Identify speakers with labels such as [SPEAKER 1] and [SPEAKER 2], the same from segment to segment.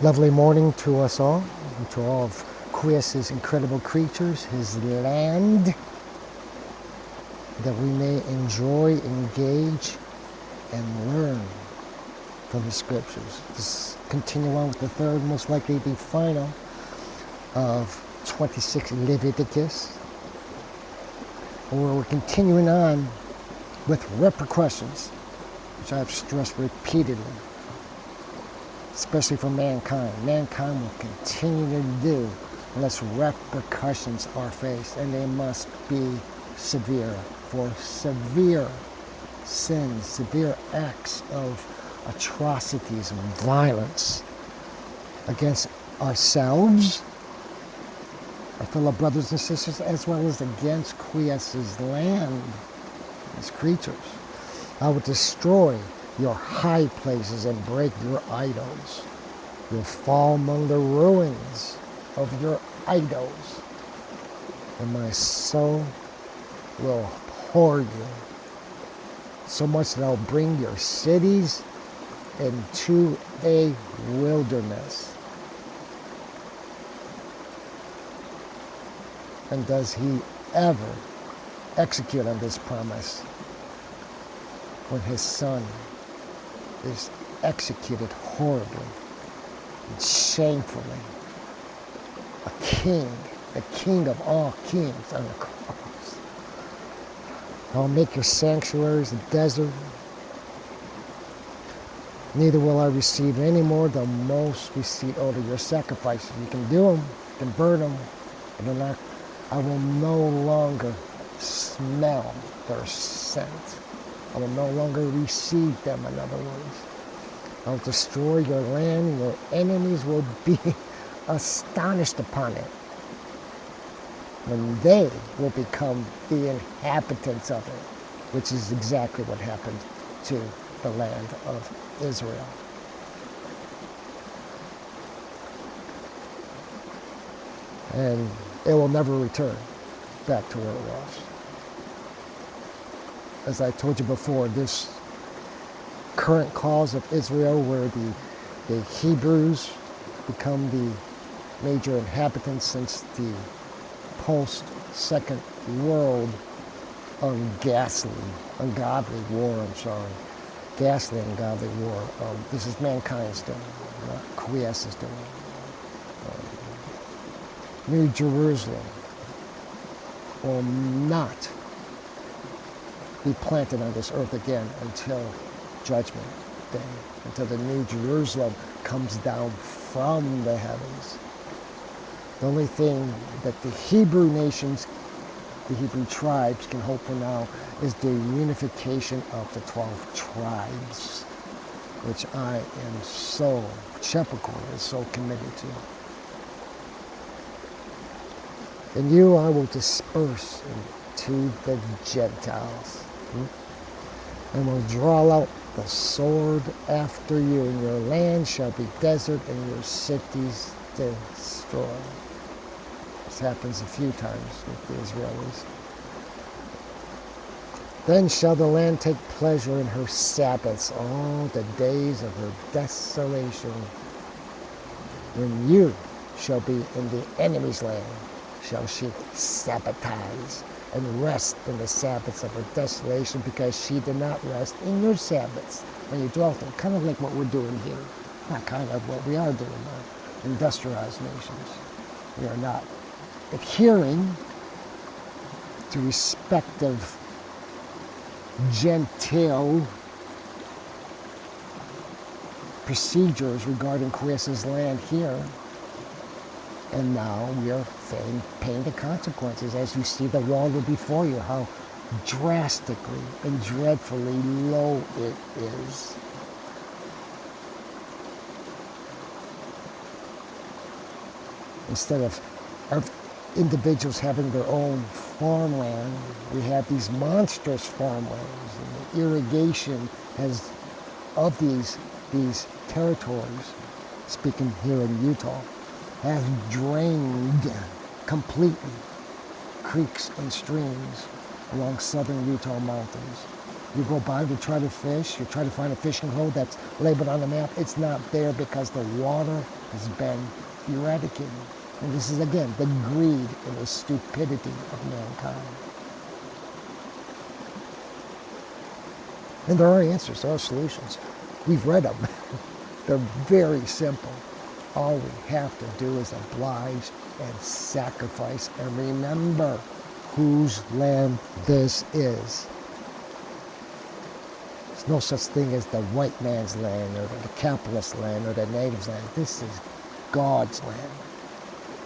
[SPEAKER 1] Lovely morning to us all, and to all of Quias's incredible creatures, his land, that we may enjoy, engage, and learn from the scriptures. Let's continue on with the third, most likely the final, of 26 Leviticus, where we're continuing on with repercussions, which I've stressed repeatedly, especially for mankind. Mankind will continue to do unless repercussions are faced, and they must be severe for severe sins, severe acts of atrocities and violence against ourselves, our fellow brothers and sisters, as well as against Quias's land, his creatures. I will destroy your high places and break your idols. You'll fall among the ruins of your idols, and my soul will abhor you, so much that I'll bring your cities into a wilderness. And does he ever execute on this promise when his son is executed horribly and shamefully? A king, the king of all kings on the cross. I'll make your sanctuaries a desert. Neither will I receive any more the most receipt out of your sacrifices. You can do them, you can burn them, but I will no longer smell their scent. I will no longer receive them, in other words. I'll destroy your land, and your enemies will be astonished upon it, when they will become the inhabitants of it, which is exactly what happened to the land of Israel. And it will never return back to where it was. As I told you before, this current cause of Israel, where the Hebrews become the major inhabitants since the post-Second World ungodly war, ghastly ungodly war. This is mankind's doing, not Quias's doing. New Jerusalem will not be planted on this earth again until Judgment Day, until the New Jerusalem comes down from the heavens. The only thing that the Hebrew nations, the Hebrew tribes, can hope for now is the unification of the 12 tribes, which I am so, Shepherd is so committed to. And you I will disperse into the Gentiles, and will draw out the sword after you, and your land shall be desert, and your cities destroyed. This happens a few times with the Israelis. Then shall the land take pleasure in her sabbaths, all the days of her desolation. When you shall be in the enemy's land, shall she sabbatize and rest in the sabbaths of her desolation, because she did not rest in your sabbaths when you dwelt in. Kind of like what we're doing here. Not kind of what we are doing now. Industrialized nations. We are not adhering to respective gentile procedures regarding Quias's land here. And now we are paying the consequences, as you see the water before you, how drastically and dreadfully low it is. Instead of individuals having their own farmland, we have these monstrous farmlands, and the irrigation of these territories, speaking here in Utah, has drained completely creeks and streams along southern Utah mountains. You go by to try to fish, you try to find a fishing hole that's labeled on the map. It's not there because the water has been eradicated. And this is, again, the greed and the stupidity of mankind. And there are answers, there are solutions. We've read them. They're very simple. All we have to do is oblige and sacrifice and remember whose land this is. There's no such thing as the white man's land or the capitalist land or the native's land. This is God's land.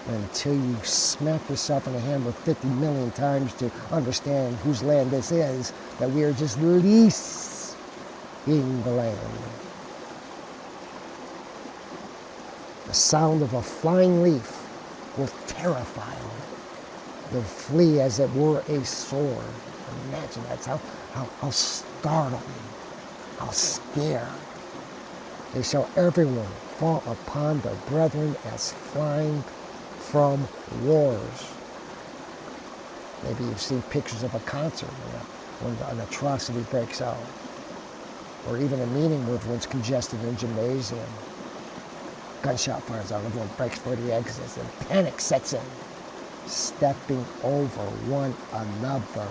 [SPEAKER 1] And until you smack yourself in the hand with 50 million times to understand whose land this is, that we are just leasing the land. The sound of a flying leaf will terrify them. They'll flee as it were a sword. Imagine that's how startling, how scared. They shall everyone fall upon their brethren as flying from wars. Maybe you've seen pictures of a concert when an atrocity breaks out. Or even a meeting where everyone's congested in a gymnasium. Gunshot fires out, everyone breaks for the exits, and panic sets in, stepping over one another,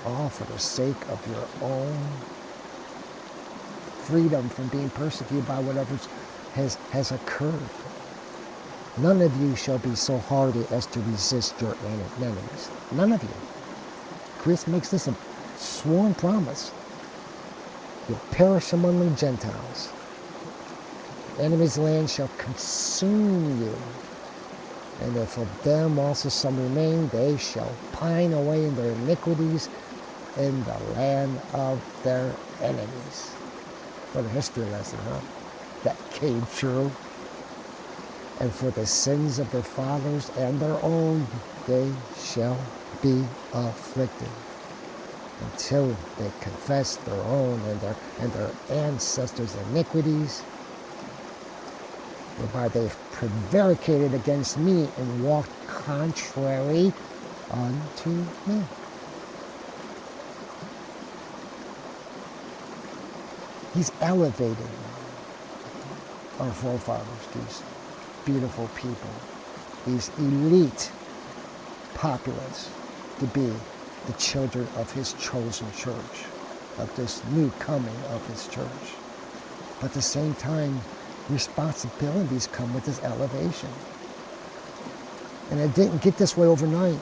[SPEAKER 1] all for the sake of your own freedom from being persecuted by whatever has occurred. None of you shall be so hardy as to resist your enemies. None of you. Christ makes this a sworn promise. You'll perish among the Gentiles. Enemy's land shall consume you. And if of them also some remain, they shall pine away in their iniquities in the land of their enemies. What a history lesson, huh? That came true. And for the sins of their fathers and their own, they shall be afflicted, until they confess their own and their ancestors' iniquities, whereby they've prevaricated against me and walked contrary unto me. He's elevated our forefathers, these beautiful people, these elite populace, to be the children of his chosen church, of this new coming of his church. But at the same time, responsibilities come with this elevation. And it didn't get this way overnight.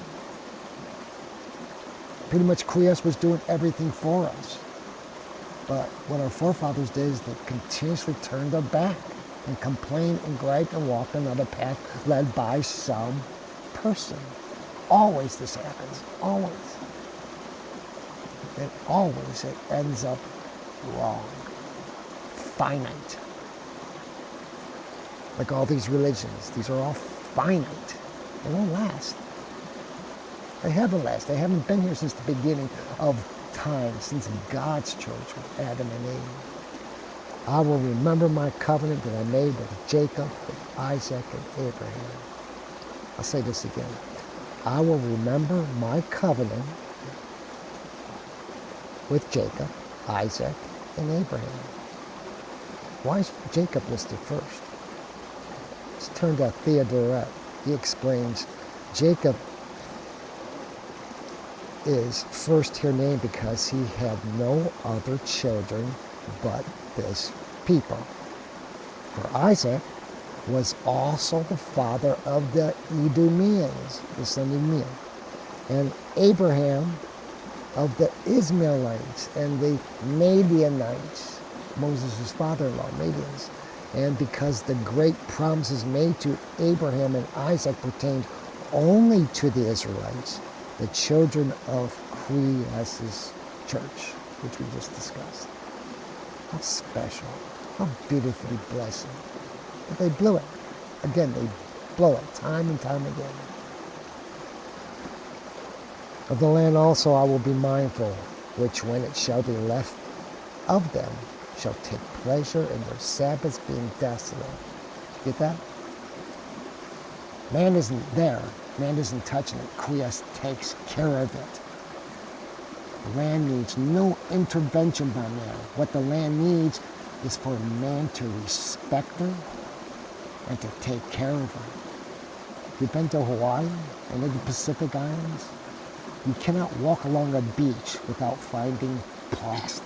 [SPEAKER 1] Pretty much Christ was doing everything for us. But what our forefathers did is they continuously turned their back and complained and griped and walked another path led by some person. Always this happens. Always. And always it ends up wrong. Finite. Like all these religions, these are all finite. They won't last. They haven't lasted. They haven't been here since the beginning of time, since God's church with Adam and Eve. I will remember my covenant that I made with Jacob, with Isaac, and Abraham. I'll say this again. I will remember my covenant with Jacob, Isaac, and Abraham. Why is Jacob listed first? Let's turn to Theodoret. He explains Jacob is first here named because he had no other children but this people. For Isaac was also the father of the Edomians, the son of Edomian, and Abraham of the Ishmaelites and the Madianites, Moses' father-in-law, Madians. And because the great promises made to Abraham and Isaac pertained only to the Israelites, the children of Christ's church, which we just discussed. How special, how beautifully blessed. But they blew it. Again, they blow it time and time again. Of the land also I will be mindful, which when it shall be left of them, shall take pleasure in their Sabbaths being desolate. Get that? Man isn't there. Man isn't touching it. Christ takes care of it. The land needs no intervention by man. What the land needs is for man to respect her and to take care of her. You've been to Hawaii and in the Pacific Islands? You cannot walk along a beach without finding plastic.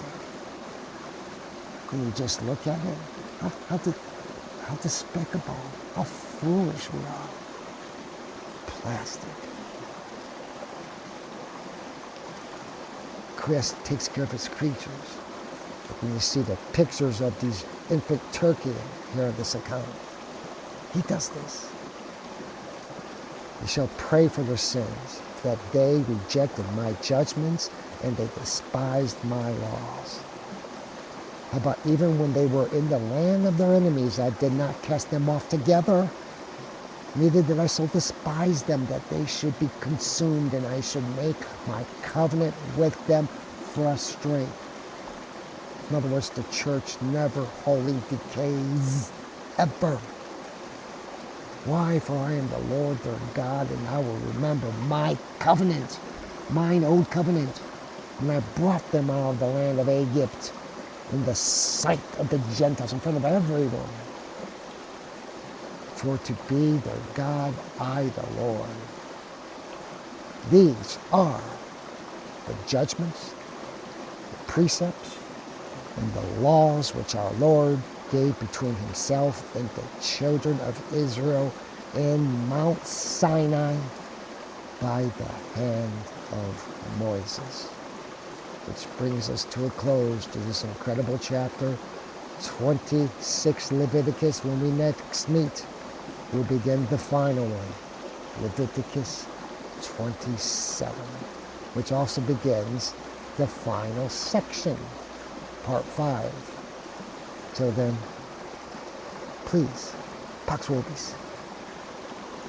[SPEAKER 1] When you just look at it, how despicable, how foolish we are. Plastic. Chris takes care of his creatures. When you see the pictures of these infant turkey here in this account, he does this. You shall pray for their sins, that they rejected my judgments and they despised my laws. How about even when they were in the land of their enemies, I did not cast them off together. Neither did I so despise them that they should be consumed, and I should make my covenant with them frustrate. In other words, the church never wholly decays, ever. Why? For I am the Lord their God, and I will remember my covenant, mine old covenant, when I brought them out of the land of Egypt, in the sight of the Gentiles, in front of everyone. For to be their God, I the Lord. These are the judgments, the precepts, and the laws which our Lord gave between himself and the children of Israel in Mount Sinai by the hand of Moses. Which brings us to a close to this incredible chapter, 26 Leviticus. When we next meet, we'll begin the final one, Leviticus 27, which also begins the final section, part 5. Till then, please, Pax Vobis.